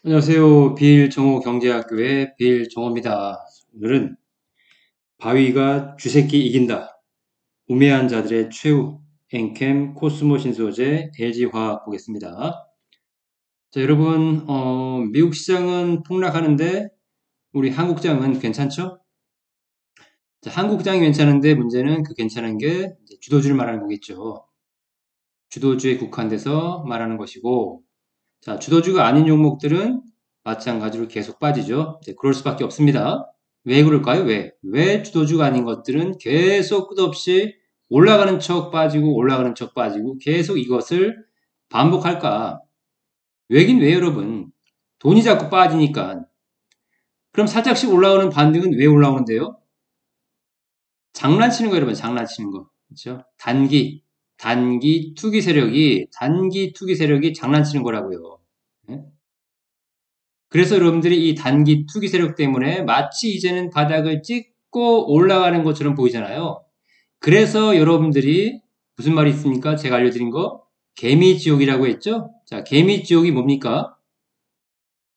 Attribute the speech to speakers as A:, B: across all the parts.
A: 안녕하세요. 빌정호 경제학교의 빌정호입니다. 오늘은 바위가 쥐새끼 이긴다. 우매한 자들의 최후 엔캠 코스모 신소재 LG화학 보겠습니다. 자, 여러분, 미국 시장은 폭락하는데 우리 한국장은 괜찮죠? 자, 한국장이 괜찮은데 문제는 그 괜찮은 게 이제 주도주를 말하는 거겠죠. 주도주에 국한돼서 말하는 것이고, 자, 주도주가 아닌 종목들은 마찬가지로 계속 빠지죠. 그럴 수밖에 없습니다. 왜 그럴까요? 왜 주도주가 아닌 것들은 계속 끝없이 올라가는 척 빠지고 올라가는 척 빠지고 계속 이것을 반복할까? 왜긴 왜 여러분? 돈이 자꾸 빠지니까. 그럼 살짝씩 올라오는 반등은 왜 올라오는데요? 장난치는 거 여러분, 장난치는 거. 그렇죠? 단기 투기 세력이 장난치는 거라고요. 예? 그래서 여러분들이 이 단기 투기 세력 때문에 마치 이제는 바닥을 찍고 올라가는 것처럼 보이잖아요. 그래서 여러분들이 무슨 말이 있습니까? 제가 알려드린 거 개미지옥이라고 했죠? 자, 개미지옥이 뭡니까?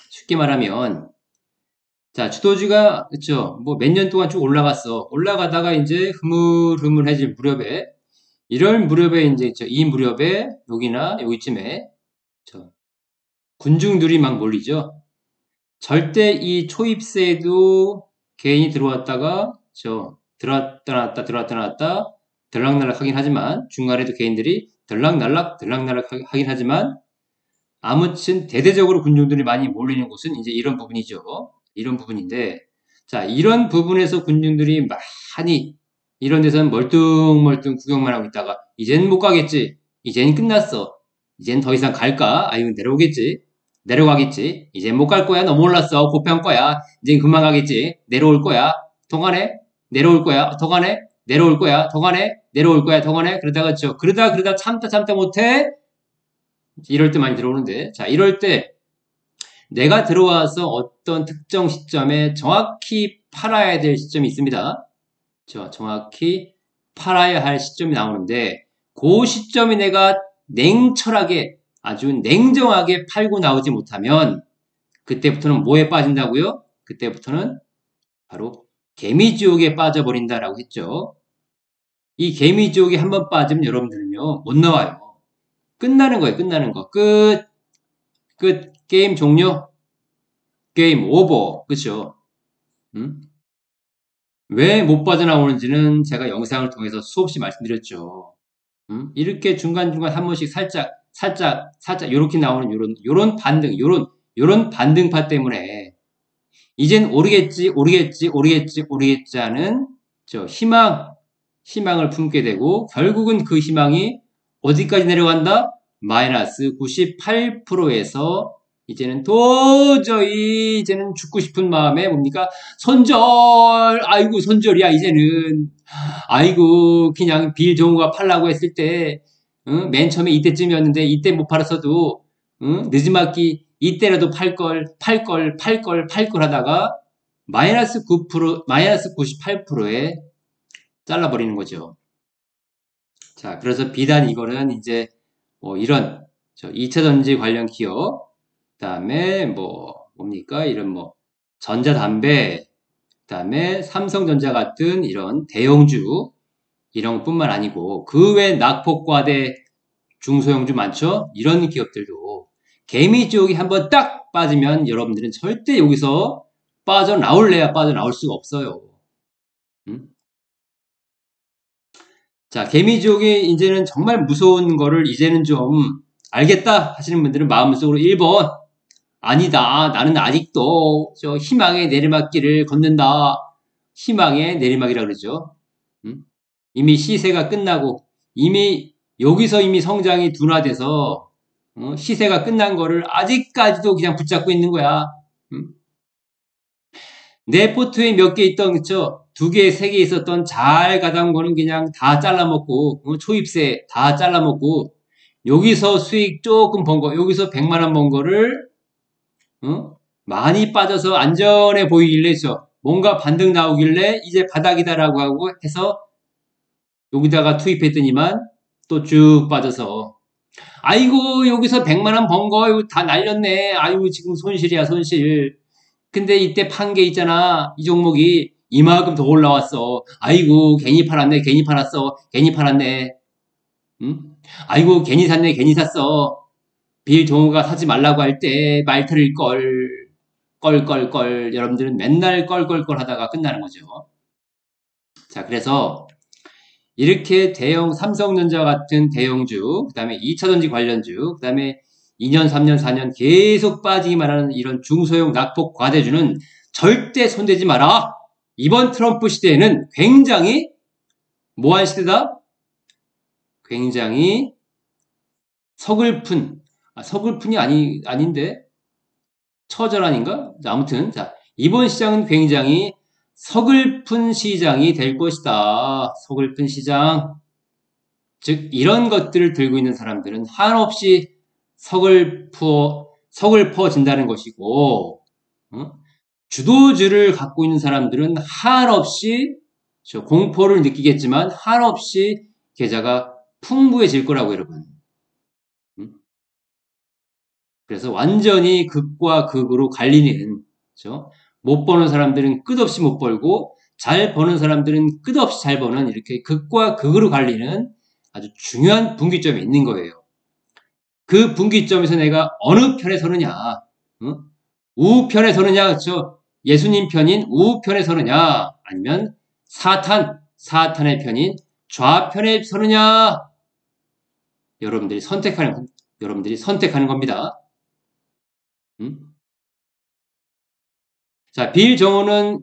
A: 쉽게 말하면 자, 주도주가 그쵸? 뭐 몇 년 동안 쭉 올라갔어. 올라가다가 이제 흐물흐물해질 무렵에 이럴 무렵에 이제 이 무렵에 여기나 여기쯤에 군중들이 막 몰리죠. 절대 이 초입세도 개인이 들어왔다가 들어왔다 나왔다 들락날락 하긴 하지만 중간에도 개인들이 들락날락 하긴 하지만 아무튼 대대적으로 군중들이 많이 몰리는 곳은 이제 이런 부분이죠. 이런 부분인데 자 이런 부분에서 군중들이 많이 이런 데서는 멀뚱멀뚱 구경만 하고 있다가 이젠 못 가겠지. 이젠 끝났어. 이젠 더 이상 갈까? 아니면 내려오겠지. 내려가겠지. 이젠 못 갈 거야. 너무 올랐어. 고평 거야. 이젠 그만 가겠지. 내려올 거야. 더 가네. 내려올 거야. 더 가네. 내려올 거야. 더 가네. 내려올 거야. 더 가네. 그러다가 그러다 참다 못해. 이럴 때 많이 들어오는데 자 이럴 때 내가 들어와서 어떤 특정 시점에 정확히 팔아야 될 시점이 있습니다. 정확히 팔아야 할 시점이 나오는데 그 시점이 내가 냉철하게 아주 냉정하게 팔고 나오지 못하면 그때부터는 뭐에 빠진다고요? 그때부터는 바로 개미지옥에 빠져버린다라고 했죠. 이 개미지옥에 한번 빠지면 여러분들은요 못 나와요. 끝나는 거예요. 끝나는 거. 끝. 게임 종료. 게임 오버. 그쵸? 왜 못 빠져나오는지는 제가 영상을 통해서 수없이 말씀드렸죠. 이렇게 중간중간 한 번씩 살짝, 요렇게 나오는 요런 반등, 요런 반등파 때문에 이젠 오르겠지 하는 희망을 품게 되고 결국은 그 희망이 어디까지 내려간다? 마이너스 98%에서 이제는 도저히 이제는 죽고 싶은 마음에 뭡니까? 아이고 손절이야 이제는 아이고 그냥 빌정우가 팔라고 했을 때 맨 처음에 이때쯤이었는데 이때 못 팔았어도 늦지막히 이때라도 팔 걸 하다가 마이너스 9%, 마이너스 98%에 잘라버리는 거죠. 자, 그래서 비단 이거는 이제 뭐 이런 2차전지 관련 기업, 그다음에 뭡니까? 이런 전자담배, 그다음에 삼성전자 같은 이런 대형주 이런 것뿐만 아니고 그 외 낙폭과대 중소형주 많죠? 이런 기업들도 개미지옥이 한번 딱 빠지면 여러분들은 절대 여기서 빠져나올래야 빠져나올 수가 없어요. 자, 개미지옥이 이제는 정말 무서운 거를 이제는 좀 알겠다 하시는 분들은 마음속으로 1번 아니다. 나는 아직도 희망의 내리막길을 걷는다. 희망의 내리막이라 그러죠. 이미 시세가 끝나고 여기서 이미 성장이 둔화돼서 시세가 끝난 거를 아직까지도 그냥 붙잡고 있는 거야. 내 포트에 몇 개 있던 그쵸? 2개, 3개 있었던 잘 가던 거는 그냥 다 잘라먹고 초입세 다 잘라먹고 여기서 수익 조금 번 거, 여기서 100만 원 번 거를 많이 빠져서 안전해 보이길래 뭔가 반등 나오길래 이제 바닥이다라고 하고 해서 여기다가 투입했더니만 또 쭉 빠져서 아이고, 여기서 100만 원 번 거, 이거 다 날렸네. 아이고, 지금 손실이야, 손실. 근데 이때 판 게 있잖아. 이 종목이 이만큼 더 올라왔어. 아이고, 괜히 팔았네, 괜히 팔았어. 괜히 팔았네. 응? 아이고, 괜히 샀네, 괜히 샀어. 빌 종호가 사지 말라고 할 때 말 들을 걸. 여러분들은 맨날 껄껄껄 하다가 끝나는 거죠. 자, 그래서 이렇게 대형 삼성전자 같은 대형주, 그 다음에 2차전지 관련주, 그 다음에 2년, 3년, 4년 계속 빠지기만 하는 이런 중소형 낙폭 과대주는 절대 손대지 마라. 이번 트럼프 시대에는 굉장히 뭐한 시대다? 굉장히 서글픈이 아닌데? 처절 아닌가? 자, 아무튼, 자, 이번 시장은 굉장히 서글픈 시장이 될 것이다. 서글픈 시장. 즉, 이런 것들을 들고 있는 사람들은 한없이 서글퍼진다는 것이고, 어? 주도주를 갖고 있는 사람들은 한없이 공포를 느끼겠지만 한없이 계좌가 풍부해질 거라고 여러분. 그래서 완전히 극과 극으로 갈리는, 그렇죠? 못 버는 사람들은 끝없이 못 벌고 잘 버는 사람들은 끝없이 잘 버는 이렇게 극과 극으로 갈리는 아주 중요한 분기점이 있는 거예요. 그 분기점에서 내가 어느 편에 서느냐, 응? 우편에 서느냐, 그렇죠? 예수님 편인 우편에 서느냐, 아니면 사탄의 편인 좌편에 서느냐, 여러분들이 선택하는 겁니다. 응? 자, 빌 정호는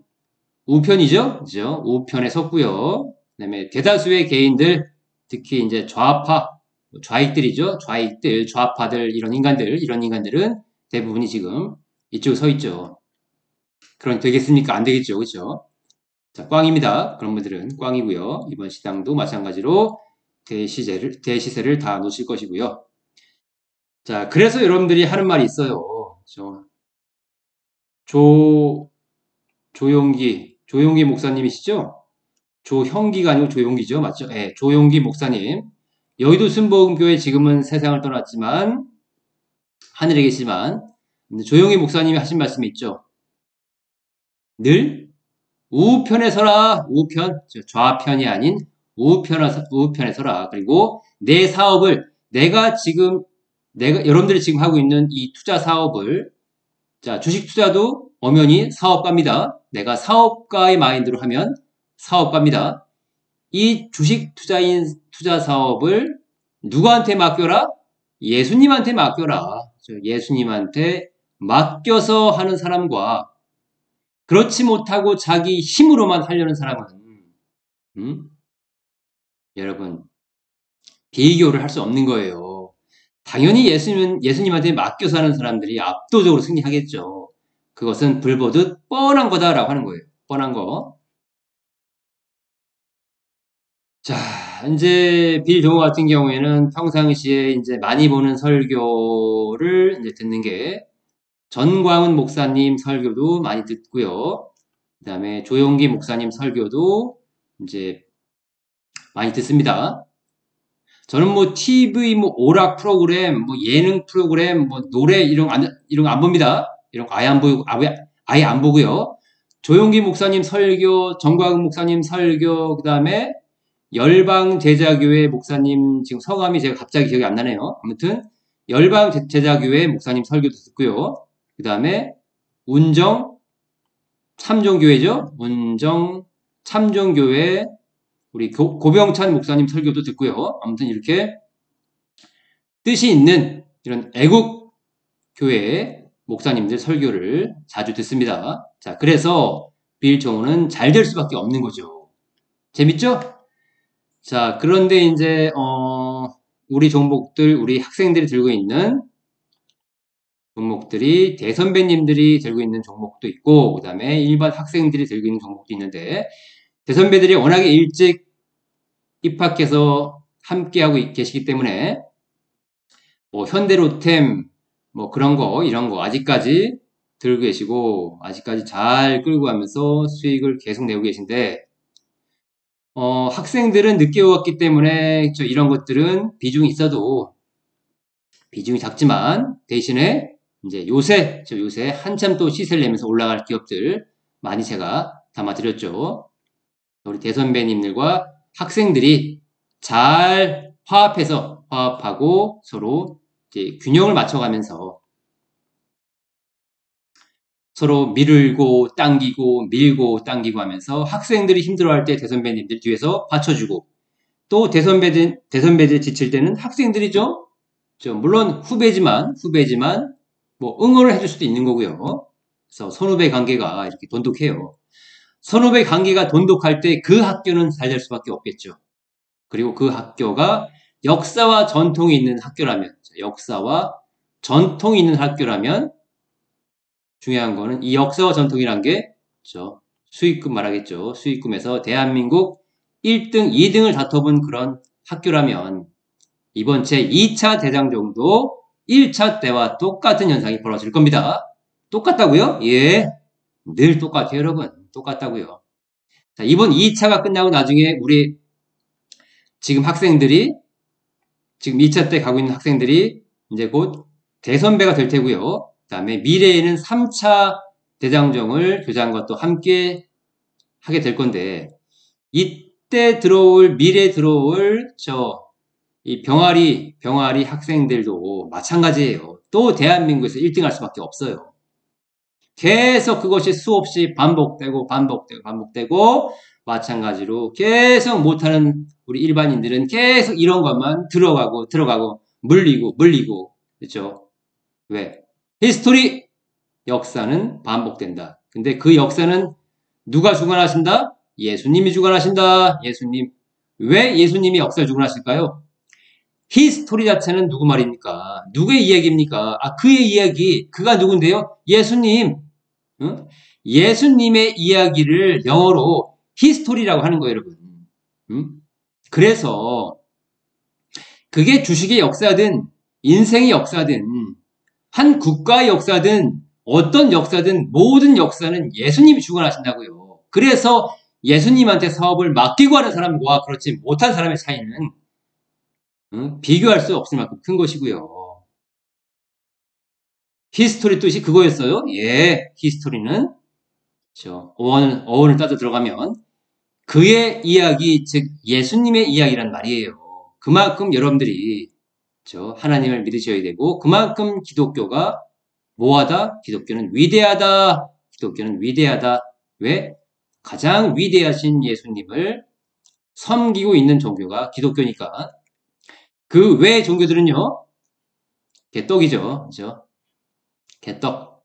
A: 우편이죠? 그죠? 우편에 섰고요. 그다음에 대다수의 개인들, 특히 이제 좌익들이죠. 좌익들, 좌파들, 이런 인간들은 대부분이 지금 이쪽에 서 있죠. 그럼 되겠습니까? 안 되겠죠. 그죠? 자, 꽝입니다. 그런 분들은 꽝이고요. 이번 시장도 마찬가지로 대시세를 다 놓칠 것이고요. 자, 그래서 여러분들이 하는 말이 있어요. 조용기 목사님이시죠? 조형기가 아니고 조용기죠. 맞죠? 네, 조용기 목사님. 여의도 순복음교회 지금은 세상을 떠났지만, 하늘에 계시지만, 조용기 목사님이 하신 말씀이 있죠. 늘 우편에 서라. 우편. 좌편이 아닌 우편에 서라. 그리고 내 사업을 여러분들이 지금 하고 있는 이 투자 사업을, 자, 주식 투자도 엄연히 사업가입니다. 내가 사업가의 마인드로 하면 사업가입니다. 이 주식 투자 사업을 누구한테 맡겨라? 예수님한테 맡겨라. 예수님한테 맡겨서 하는 사람과 그렇지 못하고 자기 힘으로만 하려는 사람은, 음? 여러분, 비교를 할 수 없는 거예요. 당연히 예수님한테 맡겨서 하는 사람들이 압도적으로 승리하겠죠. 그것은 불보듯 뻔한 거다라고 하는 거예요. 뻔한 거. 자, 이제 빌 동호 같은 경우에는 평상시에 이제 많이 보는 설교를 이제 듣는 게 전광훈 목사님 설교도 많이 듣고요. 그 다음에 조용기 목사님 설교도 이제 많이 듣습니다. 저는 뭐 TV, 뭐 오락 프로그램, 뭐 예능 프로그램, 뭐 노래 이런 거 안 봅니다. 이런 거 아예 안 보고요. 조용기 목사님 설교, 전광훈 목사님 설교, 그 다음에 열방제자교회 목사님, 지금 성함이 제가 갑자기 기억이 안 나네요. 아무튼, 열방제자교회 목사님 설교도 듣고요. 그 다음에, 운정 참종교회죠? 운정 참종교회, 우리 고병찬 목사님 설교도 듣고요. 아무튼 이렇게 뜻이 있는 이런 애국교회 목사님들 설교를 자주 듣습니다. 자, 그래서 빌 정호는 잘 될 수밖에 없는 거죠. 재밌죠? 자, 그런데 이제, 우리 학생들이 들고 있는 종목들이 대선배님들이 들고 있는 종목도 있고, 그 다음에 일반 학생들이 들고 있는 종목도 있는데, 대선배들이 워낙에 일찍 입학해서 함께하고 계시기 때문에, 뭐, 현대로템, 뭐, 이런 거, 아직까지 들고 계시고, 아직까지 잘 끌고 가면서 수익을 계속 내고 계신데, 학생들은 늦게 왔기 때문에 이런 것들은 비중이 있어도 비중이 작지만 대신에 이제 요새 한참 또 시세를 내면서 올라갈 기업들 많이 제가 담아드렸죠. 우리 대선배님들과 학생들이 잘 화합하고 서로 이제 균형을 맞춰가면서 서로 밀고 당기고 하면서 학생들이 힘들어할 때 대선배님들 뒤에서 받쳐주고 또 대선배들 지칠 때는 학생들이 물론 후배지만 뭐 응원을 해줄 수도 있는 거고요. 그래서 선후배 관계가 이렇게 돈독해요. 선후배 관계가 돈독할 때 그 학교는 잘 될 수밖에 없겠죠. 그리고 그 학교가 역사와 전통이 있는 학교라면 중요한 거는 이 역사와 전통이란 게 수익금 말하겠죠. 수익금에서 대한민국 1등, 2등을 다퉈본 그런 학교라면 이번 제2차 대장정도 1차 때와 똑같은 현상이 벌어질 겁니다. 똑같다고요? 예. 늘 똑같아요, 여러분. 똑같다고요. 자, 이번 2차가 끝나고 나중에 우리 지금 2차 때 가고 있는 학생들이 이제 곧 대선배가 될 테고요. 그 다음에 미래에는 3차 대장정을 교장과 또 함께 하게 될 건데, 이때 미래 들어올 이 병아리 학생들도 마찬가지예요. 또 대한민국에서 1등 할 수밖에 없어요. 계속 그것이 수없이 반복되고 마찬가지로 계속 못하는 우리 일반인들은 계속 이런 것만 들어가고 물리고 그렇죠? 왜? 히스토리 역사는 반복된다. 근데 그 역사는 누가 주관하신다? 예수님이 주관하신다. 예수님. 왜 예수님이 역사를 주관하실까요? 히스토리 자체는 누구 말입니까? 누구의 이야기입니까? 그의 이야기. 그가 누군데요? 예수님. 응? 예수님의 이야기를 영어로 히스토리라고 하는 거예요, 여러분. 응? 그래서 그게 주식의 역사든 인생의 역사든 한 국가의 역사든 어떤 역사든 모든 역사는 예수님이 주관하신다고요. 그래서 예수님한테 사업을 맡기고 하는 사람과 그렇지 못한 사람의 차이는 비교할 수 없을 만큼 큰 것이고요. 히스토리 뜻이 그거였어요? 예, 히스토리는 어원을 따져 들어가면 그의 이야기, 즉 예수님의 이야기란 말이에요. 그만큼 여러분들이 하나님을 믿으셔야 되고 그만큼 기독교가 뭐하다? 기독교는 위대하다. 왜? 가장 위대하신 예수님을 섬기고 있는 종교가 기독교니까. 그 외 종교들은요, 개떡이죠. 그죠? 개떡.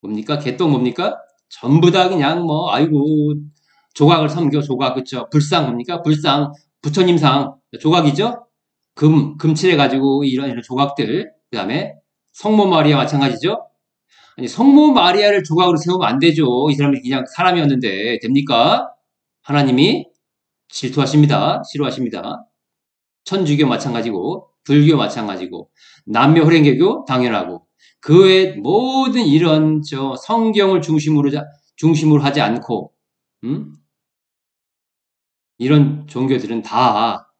A: 뭡니까? 개떡 뭡니까? 전부 다 그냥 아이고, 조각을 섬겨, 조각, 그쵸? 불상 뭡니까? 불상, 부처님상, 조각이죠? 금칠해가지고 이런 조각들. 그 다음에 성모 마리아 마찬가지죠? 아니, 성모 마리아를 조각으로 세우면 안 되죠. 이 사람이 그냥 사람이었는데, 됩니까? 하나님이 질투하십니다. 싫어하십니다. 천주교 마찬가지고, 불교 마찬가지고, 남녀 호랭개교 당연하고, 그 외 모든 이런 성경을 중심으로 하지 않고, 이런 종교들은 다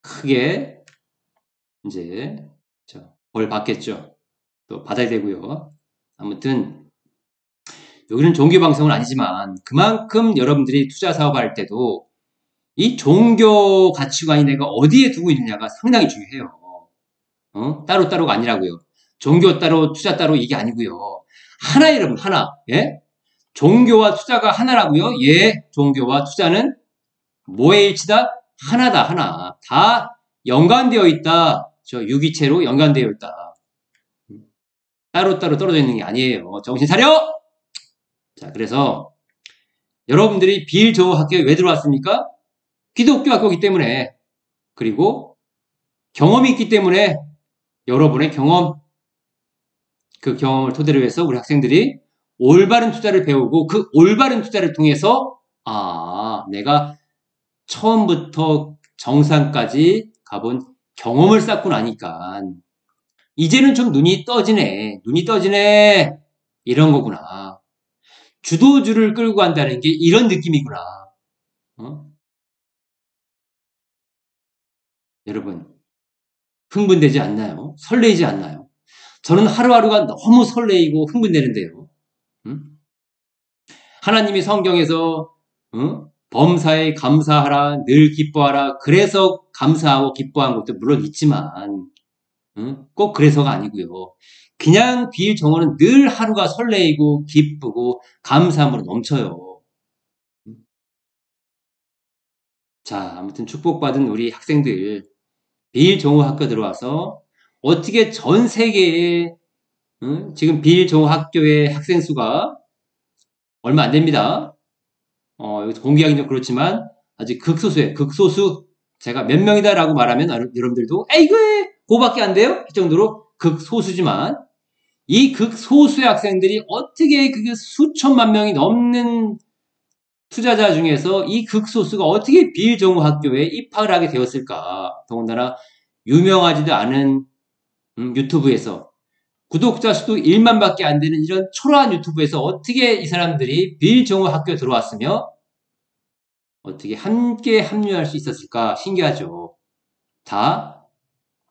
A: 크게 이제 벌 받겠죠. 또 받아야 되고요. 아무튼 여기는 종교 방송은 아니지만 그만큼 여러분들이 투자 사업할 때도 이 종교 가치관이 내가 어디에 두고 있느냐가 상당히 중요해요. 따로따로가 아니라고요. 종교 따로 투자 따로 이게 아니고요. 하나 여러분 하나. 예? 종교와 투자가 하나라고요. 예. 종교와 투자는 뭐의 일치다? 하나다. 하나. 다 연관되어 있다. 유기체로 연관되어 있다. 따로따로 떨어져 있는 게 아니에요. 정신 차려! 자, 그래서 여러분들이 빌 저 학교에 왜 들어왔습니까? 기독교 학교이기 때문에, 그리고 경험이 있기 때문에 여러분의 그 경험을 토대로 해서 우리 학생들이 올바른 투자를 배우고 그 올바른 투자를 통해서 내가 처음부터 정상까지 가본 경험을 쌓고 나니까 이제는 좀 눈이 떠지네. 이런 거구나. 주도주를 끌고 간다는 게 이런 느낌이구나. 여러분, 흥분되지 않나요? 설레이지 않나요? 저는 하루하루가 너무 설레이고 흥분되는데요. 음? 하나님이 성경에서 범사에 감사하라, 늘 기뻐하라. 그래서 감사하고 기뻐한 것도 물론 있지만 꼭 그래서가 아니고요. 그냥 비일정어는 늘 하루가 설레이고 기쁘고 감사함으로 넘쳐요. 자, 아무튼 축복받은 우리 학생들 비일정오 학교 들어와서 어떻게 전 세계에 지금 비일정오 학교의 학생 수가 얼마 안 됩니다. 여기서 공개하기는 좀 그렇지만 아직 극소수예요. 극소수. 제가 몇 명이다라고 말하면 여러분들도 에이그 그거밖에 안 돼요? 이 정도로 극소수지만 이 극소수의 학생들이 어떻게 그게 수천만 명이 넘는 투자자 중에서 이 극소수가 어떻게 비일정오 학교에 입학을 하게 되었을까? 더군다나 유명하지도 않은 유튜브에서 구독자 수도 1만밖에 안 되는 이런 초라한 유튜브에서 어떻게 이 사람들이 비일정오 학교에 들어왔으며 어떻게 함께 합류할 수 있었을까 신기하죠. 다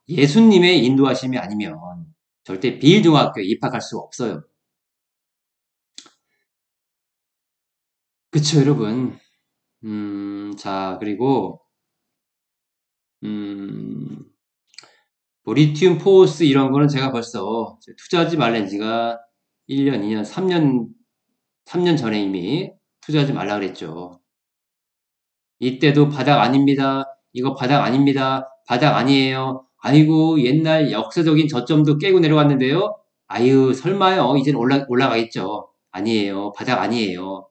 A: 예수님의 인도하심이 아니면 절대 비일정오 학교에 입학할 수 없어요. 그쵸, 여러분. 자, 그리고 뭐 리튬 포스 이런 거는 제가 벌써 투자하지 말란 지가 1년, 2년, 3년 전에 이미 투자하지 말라 그랬죠. 이때도 바닥 아닙니다. 이거 바닥 아닙니다. 바닥 아니에요. 아이고, 옛날 역사적인 저점도 깨고 내려왔는데요. 아유, 설마요. 이젠 올라가겠죠. 아니에요. 바닥 아니에요.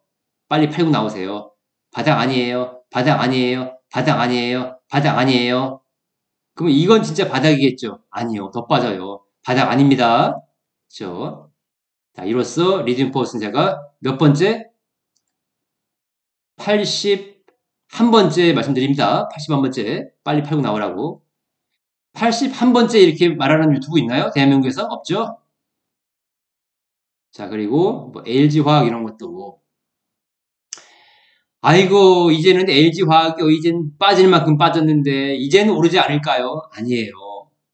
A: 빨리 팔고 나오세요. 바닥 아니에요. 바닥 아니에요. 바닥 아니에요. 바닥 아니에요. 그럼 이건 진짜 바닥이겠죠? 아니요. 더 빠져요. 바닥 아닙니다. 그죠? 자, 이로써 리듬포스는 제가 몇 번째? 81번째 말씀드립니다. 81번째. 빨리 팔고 나오라고. 81번째 이렇게 말하는 유튜브 있나요? 대한민국에서? 없죠? 자, 그리고 뭐 LG화학 이런 것도 아이고, 이제는 LG화학이 이젠 빠질 만큼 빠졌는데 이제는 오르지 않을까요? 아니에요.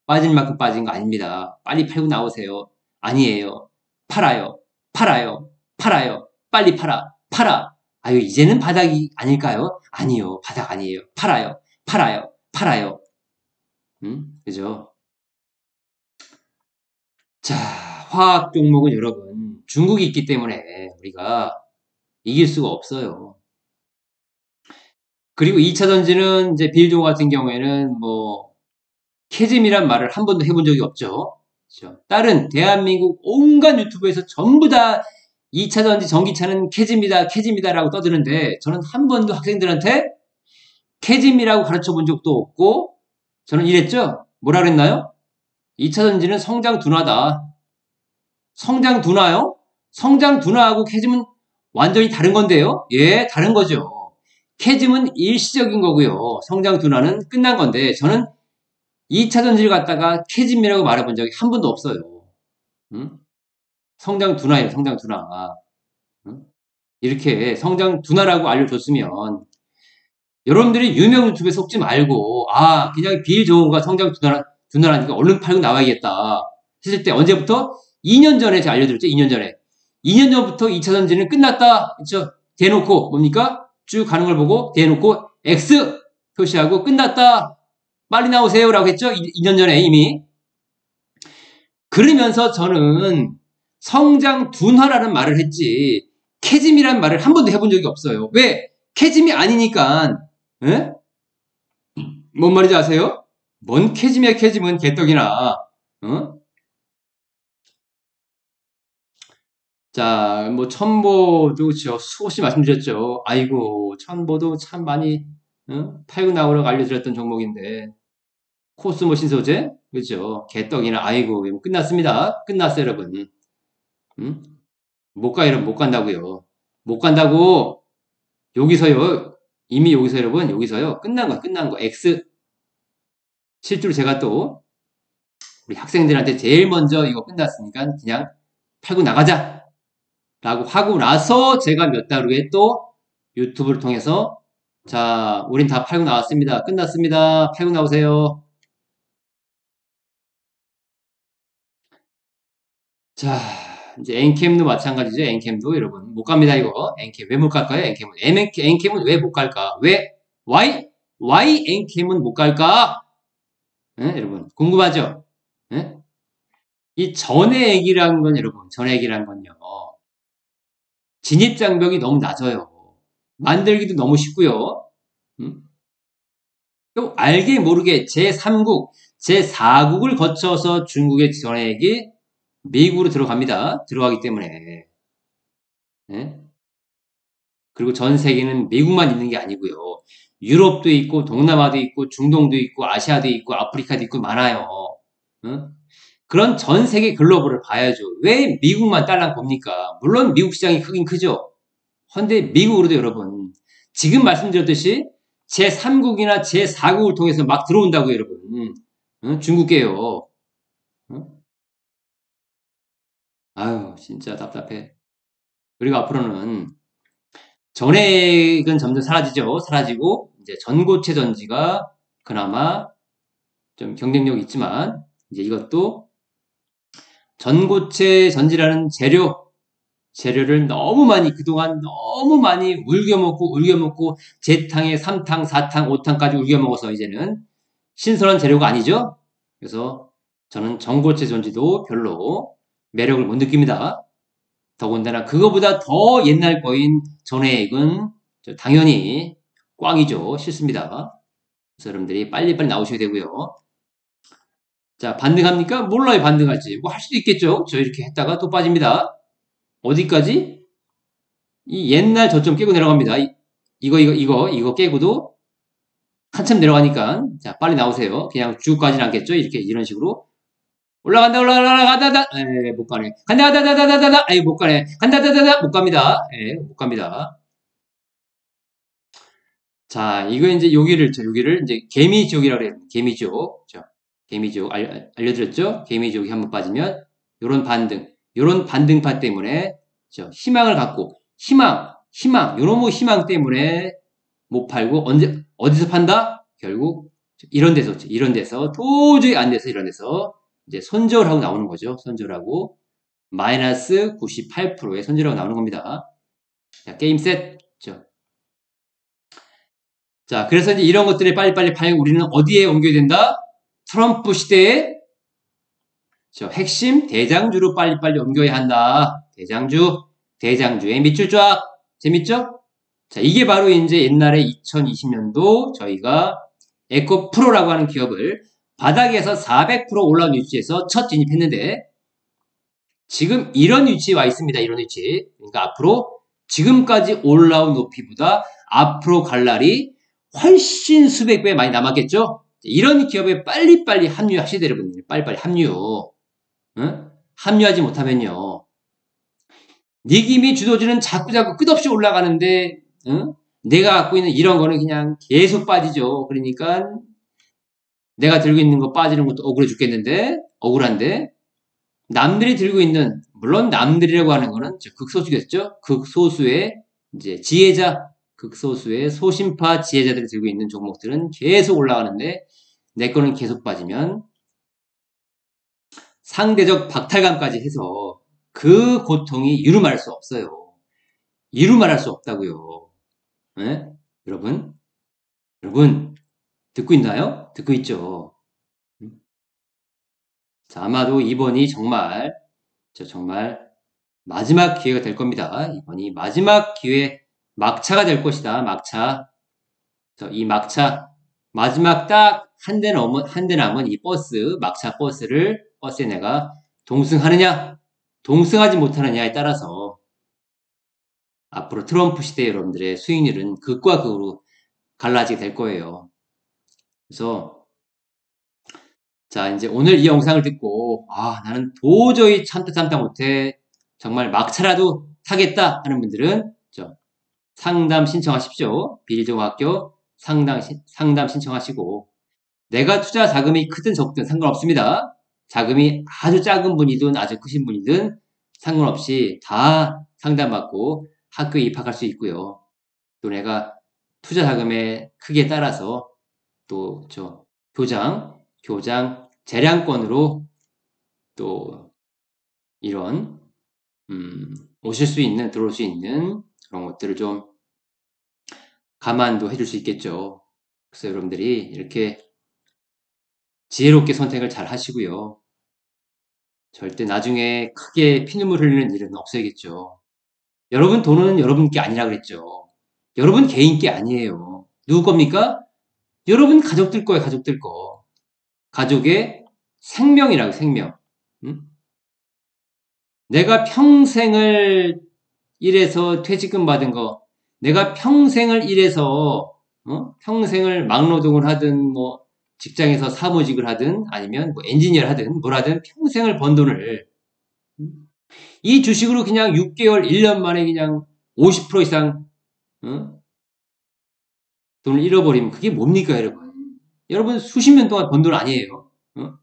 A: 빠질 만큼 빠진 거 아닙니다. 빨리 팔고 나오세요. 아니에요. 팔아요. 팔아요. 팔아요. 빨리 팔아. 팔아. 아유, 이제는 바닥이 아닐까요? 아니요. 바닥 아니에요. 팔아요. 팔아요. 팔아요. 그죠? 자, 화학 종목은 여러분, 중국이 있기 때문에 우리가 이길 수가 없어요. 그리고 2차 전지는 이제 빌종 같은 경우에는 뭐 캐즘이란 말을 한 번도 해본 적이 없죠. 그렇죠? 다른 대한민국 온갖 유튜브에서 전부 다 2차 전지 전기차는 캐즘이다, 캐즘이다라고 떠드는데 저는 한 번도 학생들한테 캐즘이라고 가르쳐 본 적도 없고 저는 이랬죠. 뭐라 그랬나요? 2차 전지는 성장 둔화다. 성장 둔화요? 성장 둔화하고 캐즘은 완전히 다른 건데요. 예, 다른 거죠. 캐즘은 일시적인 거고요. 성장 둔화는 끝난 건데 저는 2차 전지를 갖다가 캐즘이라고 말해본 적이 한 번도 없어요. 응? 성장 둔화예요, 성장 둔화. 응? 이렇게 성장 둔화라고 알려줬으면 여러분들이 유명 유튜브에 속지 말고 그냥 비일종어가 성장 둔화라니까 얼른 팔고 나와야겠다 했을 때 언제부터? 2년 전에 제가 알려드렸죠, 2년 전에. 2년 전부터 2차 전지는 끝났다. 그렇죠? 대놓고 뭡니까? 쭉 가는 걸 보고 대놓고 X 표시하고 끝났다. 빨리 나오세요라고 했죠? 2년 전에 이미. 그러면서 저는 성장 둔화라는 말을 했지 캐즘이라는 말을 한 번도 해본 적이 없어요. 왜? 캐즘이 아니니까. 에? 뭔 말인지 아세요? 뭔 캐즘이야, 캐즘은 개떡이나. 어? 자, 뭐 첨보도 저 수없이 말씀드렸죠. 아이고, 첨보도 참 많이 팔고 나오라고 알려드렸던 종목인데 코스모 신소재 그죠? 개떡이나 아이고 끝났습니다. 끝났어요, 여러분. 응? 못 가, 여러분, 못 간다고요. 못 간다고, 여기서요, 이미 여기서 여러분, 여기서요, 끝난 거야, 끝난 거. X. 실제로 제가 또, 우리 학생들한테 제일 먼저 이거 끝났으니까 그냥 팔고 나가자! 라고 하고 나서 제가 몇 달 후에 또 유튜브를 통해서, 자, 우린 다 팔고 나왔습니다. 끝났습니다. 팔고 나오세요. 자, 이제 엔캠도 마찬가지죠. 엔캠도 여러분 못 갑니다 이거. 엔캠 왜 못 갈까요? 엔캠은 엔캠은 왜 못 갈까? 왜 why 엔캠은 못 갈까? 예? 여러분 궁금하죠? 예? 이 전의 얘기라는 건 여러분 전의 얘기라는 건요. 진입 장벽이 너무 낮아요. 만들기도 너무 쉽고요. 음? 또 알게 모르게 제3국, 제4국을 거쳐서 중국의 전액이 미국으로 들어갑니다. 들어가기 때문에. 예? 그리고 전 세계는 미국만 있는 게 아니고요. 유럽도 있고 동남아도 있고 중동도 있고 아시아도 있고 아프리카도 있고 많아요. 응? 그런 전 세계 글로벌을 봐야죠. 왜 미국만 딸랑 봅니까? 물론 미국 시장이 크긴 크죠. 그런데 미국으로도 여러분 지금 말씀드렸듯이 제3국이나 제4국을 통해서 막 들어온다고요, 여러분. 응? 중국계요. 응? 아유, 진짜 답답해. 그리고 앞으로는 전액은 점점 사라지죠. 사라지고 이제 전고체 전지가 그나마 좀 경쟁력 있지만 이제 이것도 전고체 전지라는 재료를 너무 많이 그동안 너무 많이 울겨먹고 제탕에 3탕, 4탕, 5탕까지 울겨먹어서 이제는 신선한 재료가 아니죠. 그래서 저는 전고체 전지도 별로 매력을 못 느낍니다. 더군다나 그거보다 더 옛날 거인 전해액은 당연히 꽝이죠. 싫습니다. 그래서 여러분들이 빨리빨리 나오셔야 되고요. 자, 반등합니까? 몰라요, 반등할지. 뭐 할 수도 있겠죠. 저 이렇게 했다가 또 빠집니다. 어디까지? 이 옛날 저점 깨고 내려갑니다. 이거 깨고도 한참 내려가니까 자, 빨리 나오세요. 그냥 쭉 가진 않겠죠? 이렇게 이런 식으로 올라간다. 못 가네. 간다. 못 가네. 못 갑니다. 못 갑니다. 자, 이거 이제 여기를 이제 개미지옥이라고 그래요. 개미지옥. 개미지옥 알려드렸죠? 개미지옥이 한번 빠지면 요런 반등파 때문에 희망을 갖고 요런 뭐 희망 때문에 못 팔고 어디서 판다? 결국 이런 데서 도저히 안 돼서 이런 데서 이제 손절을 하고 나오는 거죠. 손절하고 마이너스 98%의 손절을 하고 나오는 겁니다. 자, 게임 셋. 자, 그래서 이제 이런 것들이 빨리빨리 파면 우리는 어디에 옮겨야 된다? 트럼프 시대의 핵심 대장주로 빨리빨리 옮겨야 한다. 대장주의 밑줄 쫙. 재밌죠? 자, 이게 바로 이제 옛날에 2020년도 저희가 에코프로라고 하는 기업을 바닥에서 400% 올라온 위치에서 첫 진입했는데 지금 이런 위치에 와 있습니다. 이런 위치. 그러니까 앞으로 지금까지 올라온 높이보다 앞으로 갈 날이 훨씬 수백 배 많이 남았겠죠? 이런 기업에 빨리빨리 합류하셔야 돼요, 여러분들. 빨리빨리 합류. 응? 합류하지 못하면요. 니김이 주도주는 자꾸자꾸 끝없이 올라가는데, 응? 내가 갖고 있는 이런 거는 그냥 계속 빠지죠. 그러니까 내가 들고 있는 거 빠지는 것도 억울해 죽겠는데, 억울한데, 남들이 들고 있는, 물론 남들이라고 하는 거는 극소수겠죠? 극소수의 이제 극소수의 소심파 지혜자들이 들고 있는 종목들은 계속 올라가는데, 내 거는 계속 빠지면 상대적 박탈감까지 해서 그 고통이 이루말할 수 없어요. 이루말할 수 없다고요. 네? 여러분, 듣고 있나요? 듣고 있죠? 자, 아마도 이번이 정말 마지막 기회가 될 겁니다. 이번이 마지막 기회, 막차가 될 것이다. 막차. 이 막차, 마지막 딱 한 대 남은 이 막차 버스에 내가 동승하느냐, 동승하지 못하느냐에 따라서 앞으로 트럼프 시대 여러분들의 수익률은 극과 극으로 갈라지게 될 거예요. 그래서, 자, 이제 오늘 이 영상을 듣고, 나는 도저히 참다 못해. 정말 막차라도 타겠다 하는 분들은, 상담 신청하십시오. 비리정학교 상담 신청하시고, 내가 투자 자금이 크든 적든 상관없습니다. 자금이 아주 작은 분이든 아주 크신 분이든 상관없이 다 상담받고 학교에 입학할 수 있고요. 또 내가 투자 자금의 크기에 따라서 또 교장 재량권으로 또 이런 오실 수 있는, 들어올 수 있는 그런 것들을 좀 감안도 해줄 수 있겠죠. 그래서 여러분들이 이렇게 지혜롭게 선택을 잘 하시고요. 절대 나중에 크게 피눈물 흘리는 일은 없어야겠죠. 여러분 돈은 여러분 게 아니라 그랬죠. 여러분 개인 게 아니에요. 누구 겁니까? 여러분 가족들 거예요, 가족들 거. 가족의 생명이라고, 생명. 응? 내가 평생을 일해서 퇴직금 받은 거, 내가 평생을 일해서, 평생을 막노동을 하든, 뭐, 직장에서 사무직을 하든, 아니면 뭐 엔지니어를 하든, 뭘 하든 평생을 번 돈을, 이 주식으로 그냥 6개월, 1년 만에 그냥 50% 이상, 어? 돈을 잃어버리면 그게 뭡니까, 여러분? 여러분 수십 년 동안 번 돈 아니에요. 어?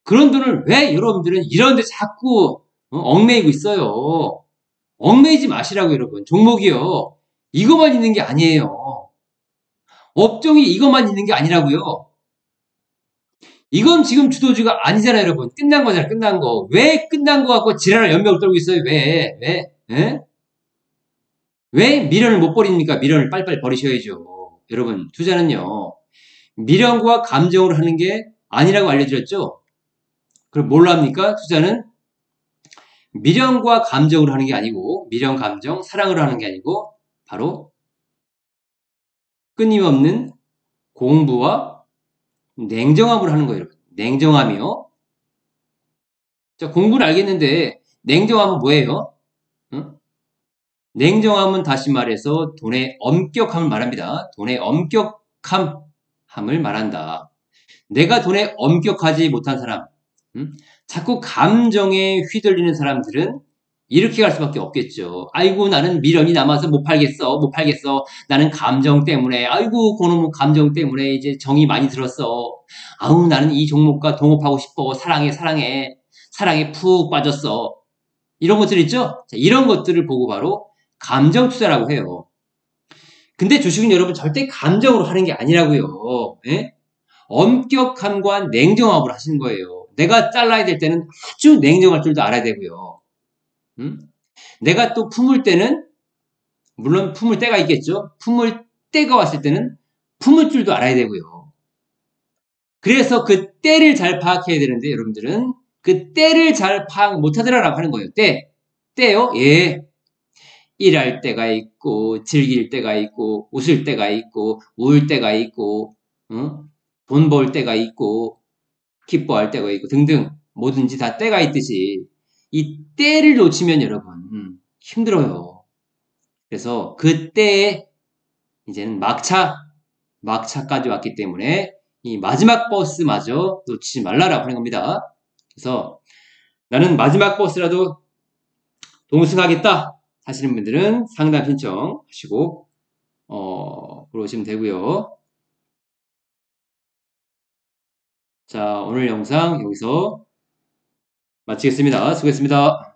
A: 그런 돈을 왜 여러분들은 이런 데 자꾸 얽매이고 있어요. 얽매이지 마시라고 여러분. 종목이요. 이것만 있는 게 아니에요. 업종이 이것만 있는 게 아니라고요. 이건 지금 주도주가 아니잖아요, 여러분. 끝난 거잖아요, 끝난 거. 왜 끝난 거 갖고 지랄을 연명을 떨고 있어요? 왜? 왜? 에? 왜 미련을 못 버립니까? 미련을 빨리빨리 버리셔야죠. 여러분, 투자는요. 미련과 감정으로 하는 게 아니라고 알려드렸죠? 그럼 뭘로 합니까? 투자는 미련과 감정으로 하는 게 아니고, 미련, 감정, 사랑으로 하는 게 아니고, 바로 끊임없는 공부와 냉정함으로 하는 거예요, 여러분. 냉정함이요. 자, 공부는 알겠는데, 냉정함은 뭐예요? 응? 냉정함은 다시 말해서 돈의 엄격함을 말합니다. 돈의 엄격함을 말한다. 내가 돈에 엄격하지 못한 사람, 자꾸 감정에 휘둘리는 사람들은 이렇게 갈 수밖에 없겠죠. 아이고, 나는 미련이 남아서 못 팔겠어, 못 팔겠어. 나는 감정 때문에, 아이고, 그놈 감정 때문에 이제 정이 많이 들었어. 아우, 나는 이 종목과 동업하고 싶어. 사랑해, 사랑해. 사랑에 푹 빠졌어. 이런 것들 있죠? 자, 이런 것들을 보고 바로 감정 투자라고 해요. 근데 주식은 여러분 절대 감정으로 하는 게 아니라고요. 예? 엄격함과 냉정함으로 하시는 거예요. 내가 잘라야 될 때는 아주 냉정할 줄도 알아야 되고요. 내가 또 품을 때는 물론 품을 때가 있겠죠. 품을 때가 왔을 때는 품을 줄도 알아야 되고요. 그래서 그 때를 잘 파악해야 되는데 여러분들은 그 때를 잘 파악 못하더라라고 하는 거예요. 때요? 예. 일할 때가 있고 즐길 때가 있고 웃을 때가 있고 울 때가 있고 돈 벌 때가 있고 기뻐할 때가 있고 등등 뭐든지 다 때가 있듯이 이 때를 놓치면 여러분 힘들어요. 그래서 그 때에 이제는 막차까지 왔기 때문에 이 마지막 버스마저 놓치지 말라라고 하는 겁니다. 그래서 나는 마지막 버스라도 동승하겠다 하시는 분들은 상담 신청하시고 들어오시면 되고요. 자, 오늘 영상 여기서 마치겠습니다. 수고했습니다.